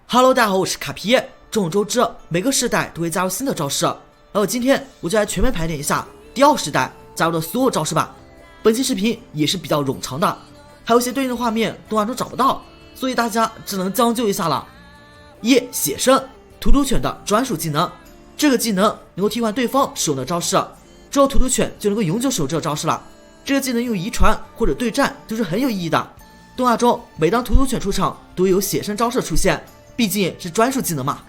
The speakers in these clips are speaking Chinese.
Hello， 大家好，我是卡皮。众所周知，每个世代都会加入新的招式，而今天我就来全面盘点一下第2世代加入的所有招式吧。本期视频也是比较冗长的，还有一些对应的画面动画中找不到，所以大家只能将就一下了。1. 血生，图图犬的专属技能，这个技能能够替换对方使用的招式，之后图图犬就能够永久使用这个招式了。这个技能用遗传或者对战都是很有意义的。动画中每当图图犬出场都会有血生招式出现，毕竟是专属技能嘛。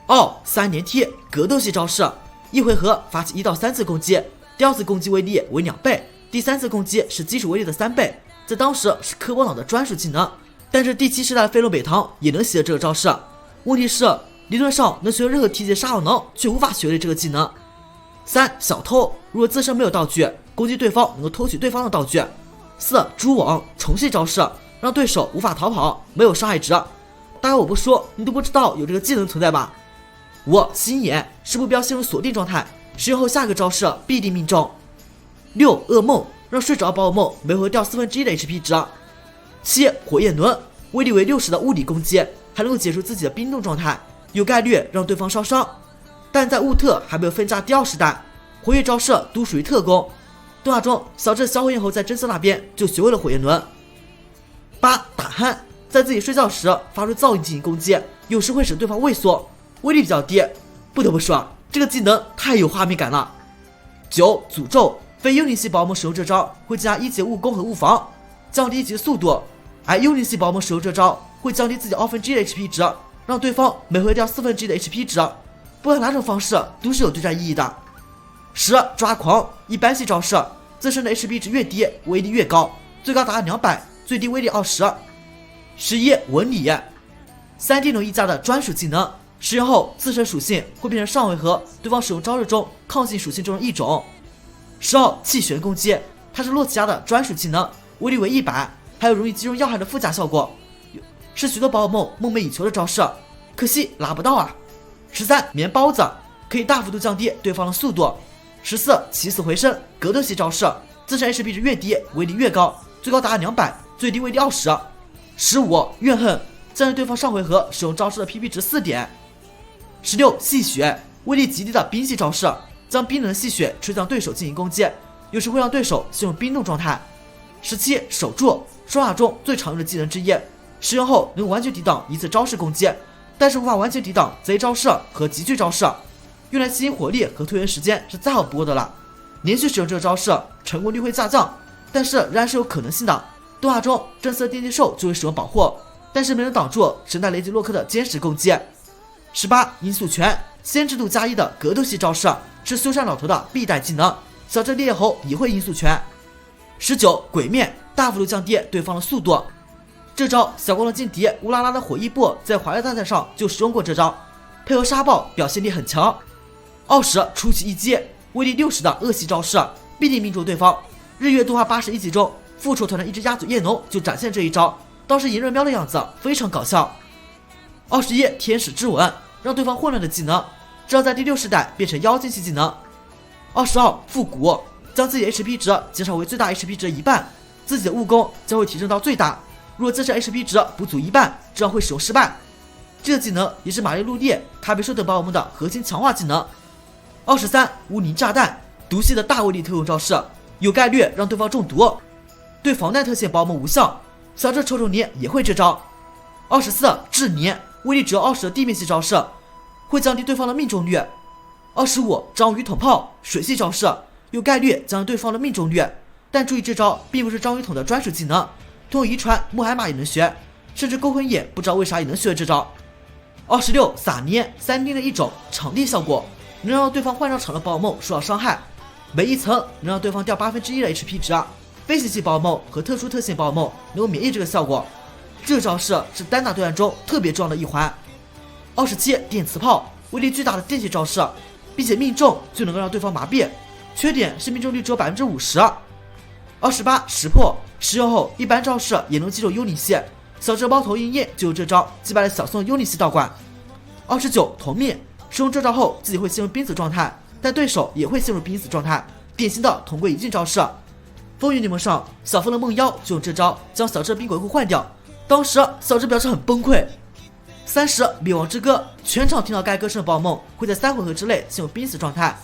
2. 3连踢，格斗系招式，一回合发起1到3次攻击，第2次攻击威力为2倍，第3次攻击是基础威力的3倍，在当时是科波朗的专属技能，但是第7世代的飞龙北堂也能学这个招式，问题是理论上能学任何体积杀扰能，却无法学会这个技能。3. 小偷，如果自身没有道具，攻击对方能够偷取对方的道具。4. 蛛网，虫系招式，让对手无法逃跑，没有伤害值。大概我不说你都不知道有这个技能存在吧。5. 心眼，使目标陷入锁定状态，使用后下个招式必定命中。6. 噩梦，让睡着宝可梦每回合掉1/4的 HP 值。7. 火焰轮，威力为60的物理攻击，还能够解除自己的冰冻状态，有概率让对方烧伤。但在雾特还没有分炸第2世代，活跃招式都属于特攻。动画中小智小火焰后在真丝那边就学会了火焰轮。8. 打鼾，在自己睡觉时发出噪音进行攻击，有时会使对方畏缩，威力比较低。不得不说这个技能太有画面感了。9. 诅咒，非幽灵系宝可梦使用这招会增加1级物攻和物防，降低1级速度，而幽灵系宝可梦使用这招会降低自己1/2的 HP 值，让对方每回掉1/4的 HP 值，不管哪种方式都是有对战意义的。10. 抓狂，一般系招式，自身的 HP 值越低威力越高，最高达200，最低威力20。11. 纹理，3D 龙一家的专属技能，使用后自身属性会变成上回合对方使用招式中抗性属性中的一种。12. 气旋攻击，它是洛奇家的专属技能，威力为100，还有容易击中要害的附加效果，是许多宝可梦梦寐以求的招式，可惜拿不到啊。13. 棉包子，可以大幅度降低对方的速度。14. 起死回生，格斗系招式，自身 HP 值越低威力越高，最高达200，最低威力20。15. 怨恨，占据对方上回合使用招式的 PP 值4点。16. 戏血，威力极低的冰系招式，将冰冷的戏血吹向对手进行攻击，有时会让对手陷入冰冻状态。17. 守住，双塔中最常用的技能之一，使用后能完全抵挡一次招式攻击，但是无法完全抵挡贼招式和极具招式，用来吸引火力和推援时间是再好不过的了。连续使用这个招式成功率会下降，但是仍然是有可能性的。动画中真丝的电击兽就会使用保护，但是没能挡住神代雷吉洛克的坚实攻击。18. 音速拳，先制度+1的格斗系招式，是修善老头的必带技能，小智猎猴也会音速拳。19. 鬼面，大幅度降低对方的速度，这招小光的劲敌乌拉拉的火翼步在华丽大赛上就使用过这招，配合沙暴表现力很强。20. 出奇一击，威力60的恶系招式，必定命中对方。日月动画81集中，复仇团的一只鸭嘴夜农就展现这一招，当时银刃喵的样子非常搞笑。21. 天使之吻，让对方混乱的技能，这要在第6世代变成妖精系技能。22. 复古，将自己的 HP 值减少为最大 HP 值的1半，自己的物攻将会提升到最大，如果自身 HP 值不足1半，这样会使用失败。这个技能也是玛丽露丽、卡比兽等宝可梦的核心强化技能。23. 污泥炸弹，毒系的大威力特用招式，有概率让对方中毒，对防弹特性宝可梦无效，小智臭臭泥也会这招。24. 制泥，威力只有20的地面系招式，会降低对方的命中率。25. 章鱼桶炮，水系招式，有概率降低对方的命中率，但注意这招并不是章鱼桶的专属技能，通过遗传木海马也能学，甚至勾魂野不知道为啥也能学这招。26. 撒捏，3D 的一种场地效果，能让对方换上场的宝可梦受到伤害，每一层能让对方掉1/8的 HP 值，飞行系宝可梦和特殊特性宝可梦能够免疫这个效果，这个招式是单打对战中特别重要的一环。27. 电磁炮，威力巨大的电系招式，并且命中就能够让对方麻痹，缺点是命中率只有50%。28. 识破，使用后一般招式也能击中幽灵系，小智猫头鹰夜就有这招击败了小宋幽灵系道馆。29. 同命，使用这招后自己会陷入濒死状态，但对手也会陷入濒死状态，典型的同归于尽招式。风云联盟上，小风的梦妖就用这招将小智的冰鬼户换掉。当时小智表示很崩溃。30灭亡之歌，全场听到该歌声的宝梦会在3回合之内进入濒死状态。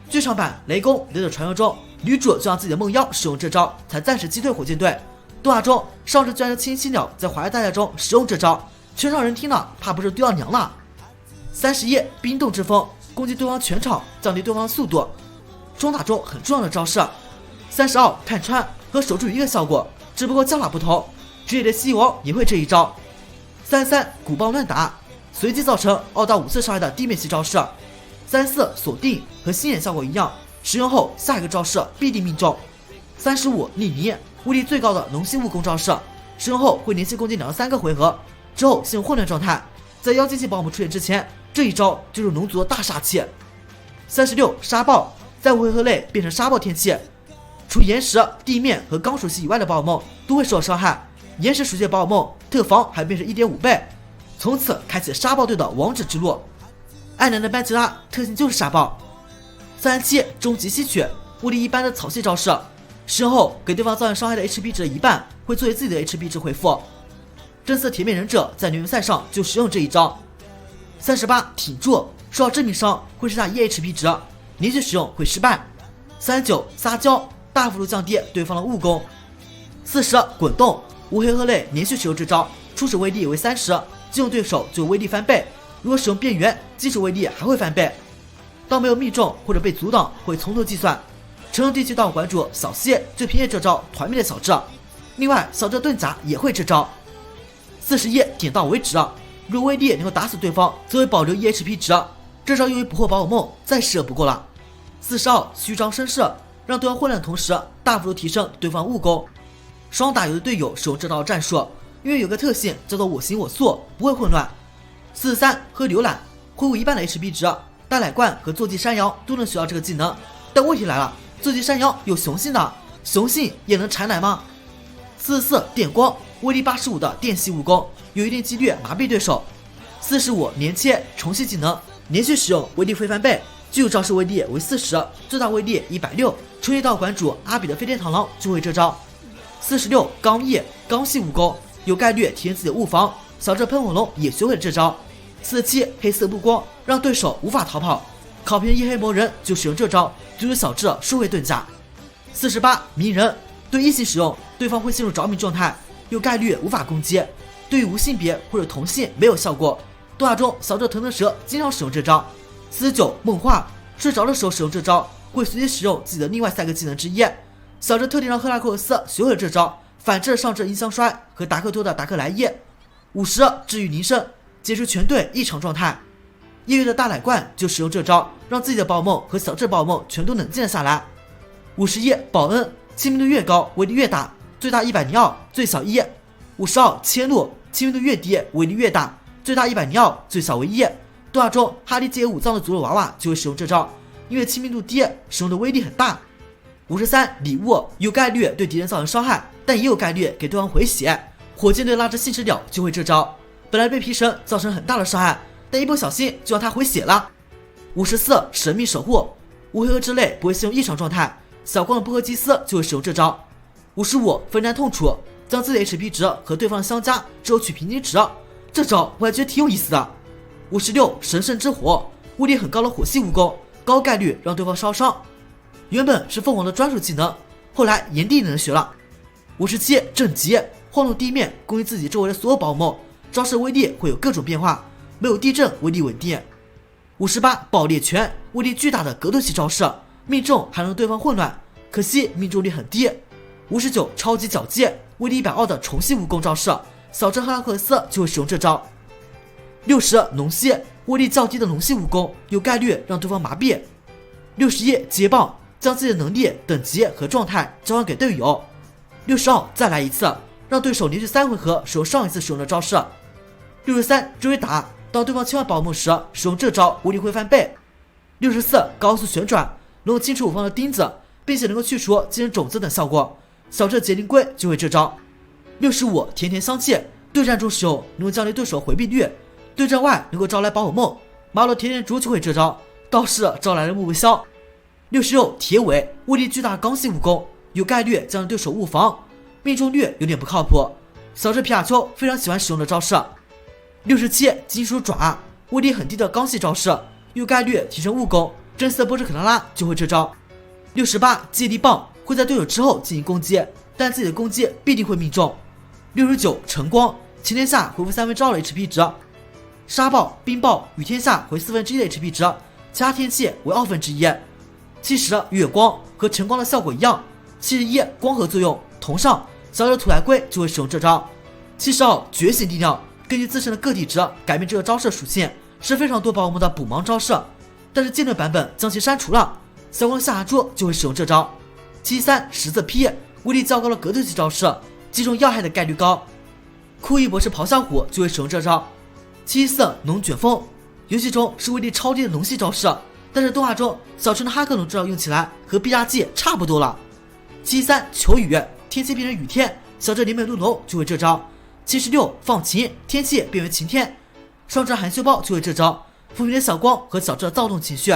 剧场版雷公雷的传说中，女主就让自己的梦妖使用这招，才暂时击退火箭队。动画中，上智居然清晰鸟在华丽大赛中使用这招，全场人听了怕不是丢到娘了。31冰冻之风，攻击对方全场，降低对方的速度，双打中很重要的招式。32探穿和守住一个效果，只不过叫法不同。职业的西王也会这一招。33鼓棒乱打，随机造成2到5次伤害的地面系招式。34锁定和心眼效果一样，使用后下一个招式必定命中。35逆迷，威力最高的龙息蜈蚣招式，使用后会连续攻击2到3个回合，之后陷入混乱状态。在妖精系保姆出现之前，这一招就是龙族的大杀器。36沙暴，在5回合内变成沙暴天气，除岩石、地面和钢属系以外的宝梦都会受到伤害。岩石属性宝梦特防还变成 1.5 倍，从此开启沙暴队的王者之路。艾南的班吉拉特性就是沙暴。37终极吸取，威力一般的草系招式，使用后给对方造成伤害的 HP 值的一半会作为自己的 HP 值回复。真色铁面忍者在联盟赛上就使用这一招。38挺住，受到致命伤会剩下1 HP 值，连续使用会失败。39撒娇，大幅度降低对方的误攻。40滚动，5回合内连续使用这招，初始威力为30，击中对手就威力翻倍。如果使用变圆，基础威力还会翻倍。当没有命中或者被阻挡，会从头计算。城中地区道馆主小谢就凭借这招团灭了小智。另外，小智的盾甲也会这招。41点到为止，如果威力能够打死对方，则会保留1 HP 值。这招用于捕获宝可梦再适合不过了。42虚张声势，让对方混乱的同时大幅度提升对方误攻。双打有的队友使用这套战术，因为有个特性叫做我行我素，不会混乱。43喝牛奶，恢复一半的 HP 值，大奶罐和坐骑山羊都能学到这个技能。但问题来了，坐骑山羊有雄性的，雄性也能产奶吗？44电光，威力85的电系蜈蚣，有一定几率麻痹对手。45连切重新技能，连续使用威力会翻倍，具有招式威力为40，最大威力160。春叶道馆主阿比的飞天螳螂就会这招。46刚毅，刚系蜈蚣，有概率体现自己的误防。小智喷火龙也学会了这招。47黑色不光，让对手无法逃跑。考评夜黑魔人就使用这招，阻止小智收回盾甲。48迷人，对异性使用，对方会陷入着迷状态，有概率无法攻击。对于无性别或者同性没有效果。动画中小智腾腾蛇经常使用这招。49梦话，睡着的时候使用这招，会随机使用自己的另外3个技能之一。小智特地让赫拉克斯学会了这招，反制了上智音箱摔和达克托的达克莱伊。50治愈铃声，解除全队异常状态。夜月的大奶罐就使用这招，让自己的宝梦和小智宝梦全都冷静了下来。51保恩，亲密度越高威力越大，最大102，最小1。52迁怒，亲密度越低威力越大，最大102，最小为1。动画中哈利借武藏的祖鲁娃娃就会使用这招，因为亲密度低，使用的威力很大。53礼物，有概率对敌人造成伤害，但也有概率给对方回血。火箭队拉只信使鸟就会这招，本来对皮神造成很大的伤害，但一不小心就让他回血了。54神秘守护，5回合之内不会陷入异常状态，小光的薄荷祭司就会使用这招。55分担痛楚，将自己的 HP 值和对方相加之后取平均值，这招我还觉得挺有意思的。56神圣之火，威力很高的火系蜈蚣，高概率让对方烧伤，原本是凤凰的专属技能，后来炎帝能学了。57正极，晃动地面攻击自己周围的所有宝梦，招式威力会有各种变化，没有地震威力稳定。58爆裂拳，威力巨大的格斗系招式，命中还能对方混乱，可惜命中率很低。59超级绞击，威力120的重系蜈蚣招式，小智赫拉克斯就会使用这招。60龙息，威力较低的龙系蜈蚣，有概率让对方麻痹。61接棒，将自己的能力、等级和状态交还给队友。62再来一次，让对手连续3回合使用上一次使用的招式。63追打，当对方切换宝梦时，使用这招威力会翻倍。64高速旋转，能够清除我方的钉子，并且能够去除寄生种子等效果。小智结灵龟就会这招。65甜甜香气，对战中使用能够降低对手回避率，对战外能够招来宝可梦。马洛甜甜竹就会这招，倒是招来了木木香。66铁尾，威力巨大的钢系蜈蚣，有概率将对手误防，命中率有点不靠谱。小智皮卡丘非常喜欢使用的招式。67金属爪，威力很低的刚系招式，有概率提升误攻，真丝的波什可拉拉就会这招。68接力棒，会在对手之后进行攻击，但自己的攻击必定会命中。69晨光，晴天下回复2/3的 HP 值，沙暴、冰暴、雨天下回1/4的 HP 值，其他天气为1/2。70月光，和晨光的效果一样。71光合作用，同上，小智土来龟就会使用这招。72觉醒力量，根据自身的个体值改变这个招式的属性，是非常多宝可梦的补盲招式，但是剑盾版本将其删除了，小光的下牙珠就会使用这招。73十字劈，威力较高的格斗系招式，击中要害的概率高，酷翼博士咆哮虎就会使用这招。74龙卷风，游戏中是威力超低的龙系招式，但是动画中小春的哈克龙这招用起来和必杀技差不多了。73求雨，天气变成雨天，小智灵美鹿龙就会这招。76放晴，天气变为晴天，双针含羞包就会这招，抚平了小光和小智的躁动情绪。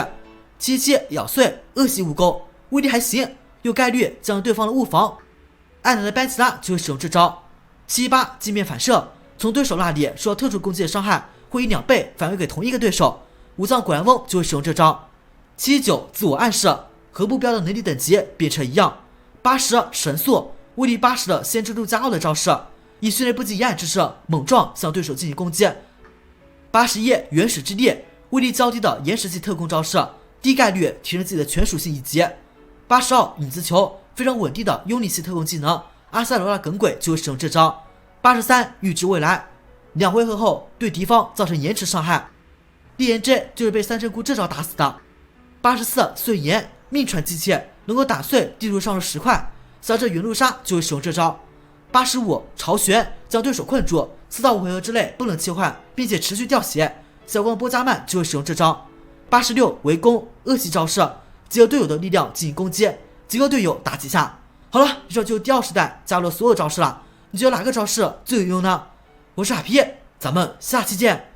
77咬碎，恶系蜈蚣，威力还行，有概率将对方的误防，艾奶的班奇拉就会使用这招。78镜面反射，从对手那里受到特殊攻击的伤害会以2倍返回给同一个对手，武藏果然翁就会使用这招。79自我暗示，和目标的能力等级变成一样。80神速，威力80的先知陆加奥的招式，以迅雷不及掩耳之势猛撞向对手进行攻击。81原始之力，威力较低的岩石系特工招式，低概率提升自己的全属性一级。82影子球，非常稳定的幽灵系特工技能，阿塞罗拉耿鬼就会使用这招。83预知未来，2回合后对敌方造成延迟伤害，烈焰针就是被三神菇这招打死的。84碎岩，命传机器，能够打碎地图上的石块，小智原路杀就会使用这招。85朝旋，将对手困住，4到5回合之内不能切换，并且持续掉血，小光波加曼就会使用这招。86围攻，恶系招式，结合队友的力量进行攻击，几个队友打几下。好了，以上就是第20代加入了所有招式了，你觉得哪个招式最有用呢？我是海皮，咱们下期见。